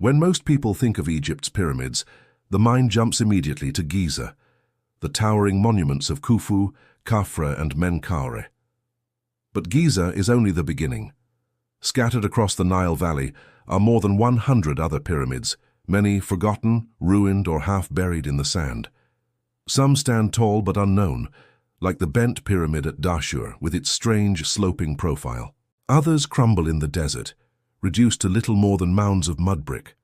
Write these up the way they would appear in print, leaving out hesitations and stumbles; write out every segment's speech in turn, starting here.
When most people think of Egypt's pyramids, the mind jumps immediately to Giza, the towering monuments of Khufu, Khafra, and Menkaure. But Giza is only the beginning. Scattered across the Nile Valley are more than 100 other pyramids, many forgotten, ruined, or half buried in the sand. Some stand tall but unknown, like the bent pyramid at Dahshur with its strange sloping profile. Others crumble in the desert, reduced to little more than mounds of mud brick.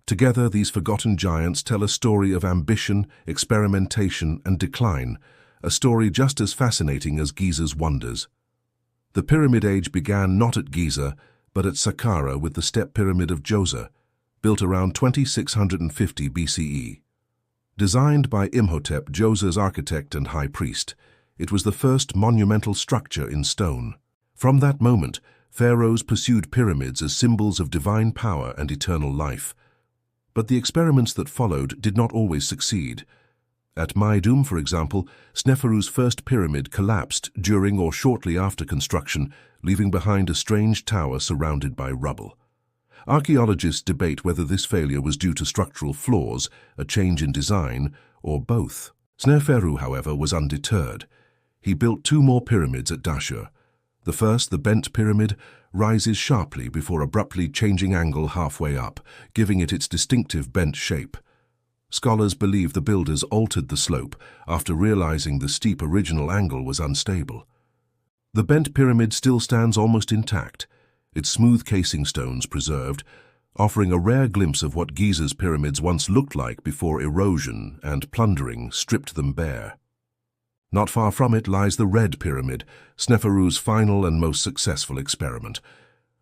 Together, these forgotten giants tell a story of ambition, experimentation, and decline, a story just as fascinating as Giza's wonders. The Pyramid Age began not at Giza, but at Saqqara with the step pyramid of Djoser, built around 2650 BCE. Designed by Imhotep, Djoser's architect and high priest, it was the first monumental structure in stone. From that moment, pharaohs pursued pyramids as symbols of divine power and eternal life. But the experiments that followed did not always succeed. At Maidum, for example, Sneferu's first pyramid collapsed during or shortly after construction, leaving behind a strange tower surrounded by rubble. Archaeologists debate whether this failure was due to structural flaws, a change in design, or both. Sneferu, however, was undeterred. He built 2 more pyramids at Dahshur. The first, the bent pyramid, rises sharply before abruptly changing angle halfway up, giving it its distinctive bent shape. Scholars believe the builders altered the slope after realizing the steep original angle was unstable. The bent pyramid still stands almost intact, its smooth casing stones preserved, offering a rare glimpse of what Giza's pyramids once looked like before erosion and plundering stripped them bare. Not far from it lies the Red Pyramid, Sneferu's final and most successful experiment.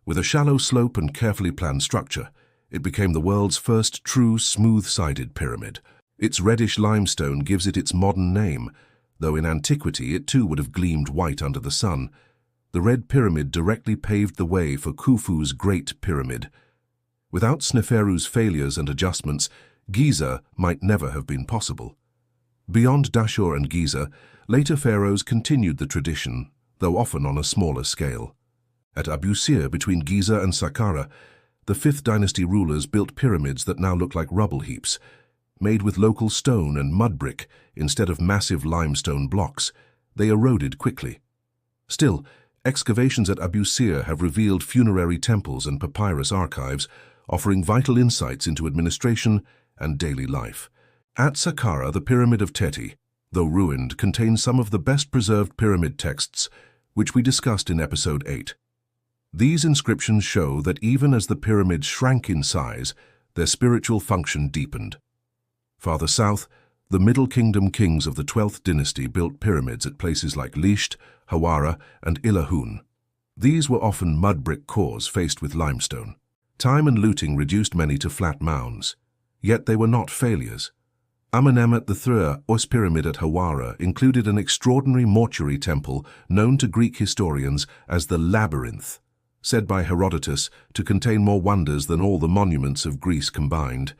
With a shallow slope and carefully planned structure, it became the world's first true smooth-sided pyramid. Its reddish limestone gives it its modern name, though in antiquity it too would have gleamed white under the sun. The Red Pyramid directly paved the way for Khufu's Great Pyramid. Without Sneferu's failures and adjustments, Giza might never have been possible. Beyond Dahshur and Giza, later pharaohs continued the tradition, though often on a smaller scale. At Abusir, between Giza and Saqqara, the 5th dynasty rulers built pyramids that now look like rubble heaps, made with local stone and mud brick instead of massive limestone blocks. They eroded quickly. Still, excavations at Abusir have revealed funerary temples and papyrus archives, offering vital insights into administration and daily life. At Saqqara, the Pyramid of Teti, though ruined, contains some of the best-preserved pyramid texts, which we discussed in Episode 8. These inscriptions show that even as the pyramids shrank in size, their spiritual function deepened. Farther south, the Middle Kingdom kings of the 12th dynasty built pyramids at places like Lisht, Hawara, and Ilahun. These were often mud brick cores faced with limestone. Time and looting reduced many to flat mounds. Yet they were not failures. Amenemhet III's pyramid at Hawara included an extraordinary mortuary temple known to Greek historians as the labyrinth, said by Herodotus to contain more wonders than all the monuments of Greece combined.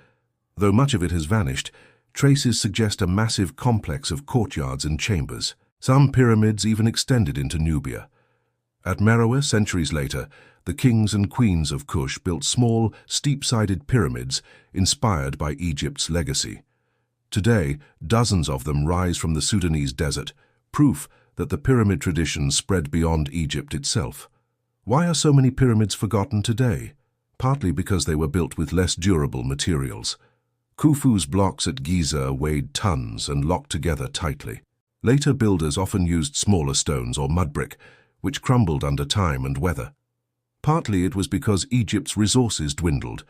Though much of it has vanished, traces suggest a massive complex of courtyards and chambers. Some pyramids even extended into Nubia. At Meroe, centuries later, the kings and queens of Kush built small, steep-sided pyramids inspired by Egypt's legacy. Today, dozens of them rise from the Sudanese desert, proof that the pyramid tradition spread beyond Egypt itself. Why are so many pyramids forgotten today? Partly because they were built with less durable materials. Khufu's blocks at Giza weighed tons and locked together tightly. Later builders often used smaller stones or mud brick, which crumbled under time and weather. Partly it was because Egypt's resources dwindled.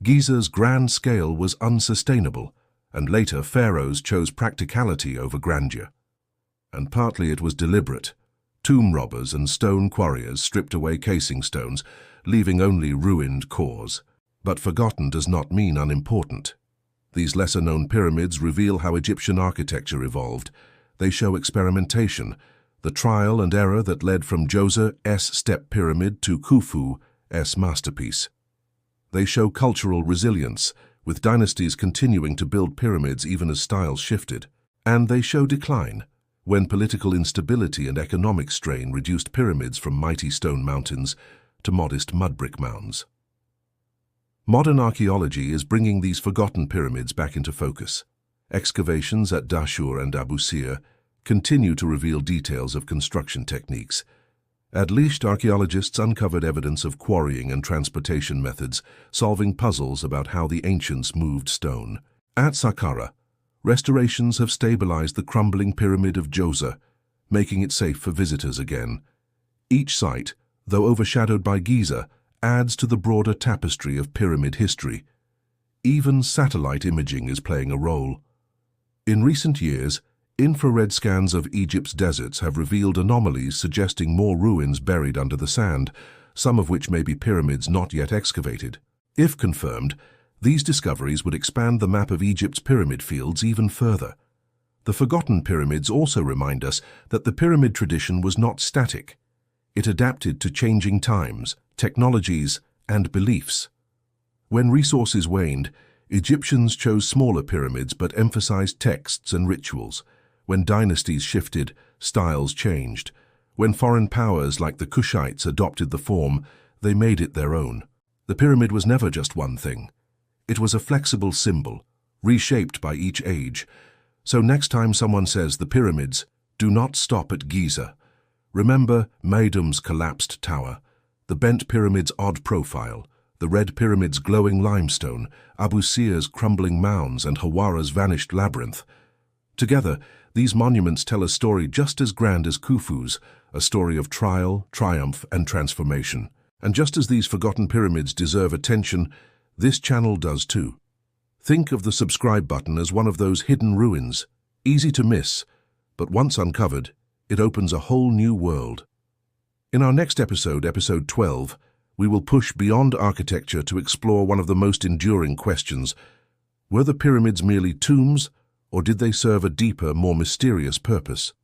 Giza's grand scale was unsustainable, and later pharaohs chose practicality over grandeur. And partly it was deliberate. Tomb robbers and stone quarriers stripped away casing stones, leaving only ruined cores. But forgotten does not mean unimportant. These lesser-known pyramids reveal how Egyptian architecture evolved. They show experimentation, the trial and error that led from Djoser's step pyramid to Khufu's masterpiece. They show cultural resilience, with dynasties continuing to build pyramids even as styles shifted. And they show decline, when political instability and economic strain reduced pyramids from mighty stone mountains to modest mud brick mounds. Modern archaeology is bringing these forgotten pyramids back into focus. Excavations at Dahshur and Abusir continue to reveal details of construction techniques. At Lisht, archaeologists uncovered evidence of quarrying and transportation methods, solving puzzles about how the ancients moved stone. At Saqqara, restorations have stabilized the crumbling pyramid of Giza, making it safe for visitors again. Each site, though overshadowed by Giza, adds to the broader tapestry of pyramid history. Even satellite imaging is playing a role. In recent years, infrared scans of Egypt's deserts have revealed anomalies suggesting more ruins buried under the sand, some of which may be pyramids not yet excavated. If confirmed, these discoveries would expand the map of Egypt's pyramid fields even further. The forgotten pyramids also remind us that the pyramid tradition was not static. It adapted to changing times, technologies, and beliefs. When resources waned, Egyptians chose smaller pyramids but emphasized texts and rituals. When dynasties shifted, styles changed. When foreign powers like the Kushites adopted the form, they made it their own. The pyramid was never just one thing. It was a flexible symbol, reshaped by each age. So next time someone says the pyramids, do not stop at Giza. Remember Meidum's collapsed tower, the bent pyramid's odd profile, the red pyramid's glowing limestone, Abusir's crumbling mounds, and Hawara's vanished labyrinth. Together, these monuments tell a story just as grand as Khufu's, a story of trial, triumph, and transformation. And just as these forgotten pyramids deserve attention, this channel does too. Think of the subscribe button as one of those hidden ruins, easy to miss, but once uncovered, it opens a whole new world. In our next episode, episode 12, we will push beyond architecture to explore one of the most enduring questions. Were the pyramids merely tombs, or did they serve a deeper, more mysterious purpose?